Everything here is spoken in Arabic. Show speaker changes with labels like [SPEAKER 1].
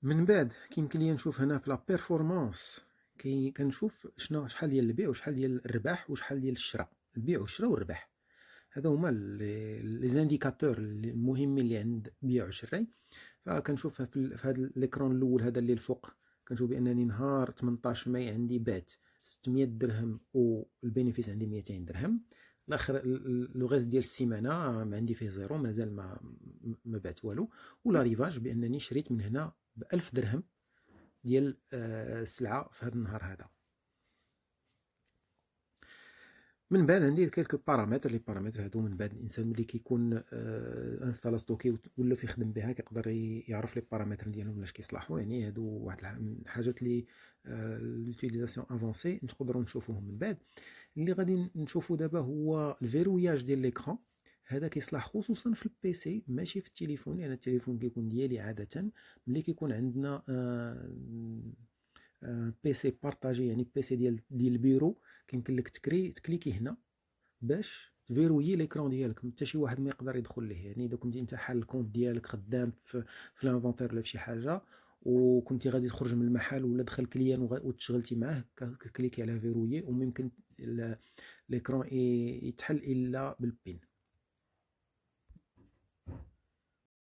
[SPEAKER 1] من بعد كيمكن ليا نشوف هنا في لا بيرفورمانس، كنشوف شحال ديال البيع وشحال ديال الربح وشحال ديال الشراء، البيع والشراء والربح. هذا هما لي زانديكاتور المهمين اللي عند بيع وشراء. فكنشوف في هذا ليكرون الاول هذا اللي الفوق، كنشوف بانني نهار 18 ماي عندي بعت 600 درهم والبينيفيس عندي 200 درهم. الاخر لو غيز ديال السيمانه ما عندي فيه زيرو، مازال ما بعت والو. ولا ريفاج بانني شريت من هنا ب 1000 درهم ديال السلعه في هذا النهار هذا. من بعد عندي كلكو بارامتر، لي بارامتر هادو من بعد الانسان ملي كيكون انستالا ستوكي ولا يخدم بها كيقدر يعرف لي بارامتر ديالهم واش كيصلحوا. يعني هادو واحد الحاجات اللي لوتيليزاسيون افونسي نقدروا نشوفوهم. من بعد اللي غادي نشوفو دابا هو الفيروياج ديال ليكران. هذا كيصلح خصوصا في البيسي ماشي في التليفون، لان يعني التليفون كيكون ديالي عاده ملي كيكون عندنا بيسي بارطاجي، يعني بيسي ديال البيرو، كيمكن لك تكليكي هنا باش تفيرويي ليكرون ديالك، حتى شي واحد ما يقدر يدخل ليه. يعني اذا كنتي انت حال الكونت ديالك خدام في الانفونتير ولا في شي حاجه وكنتي غادي تخرج من المحل ولا دخل كليان وتشغلتي معاه، كليكي على فيرويي وممكن ليكرون يتحل الا بالبين.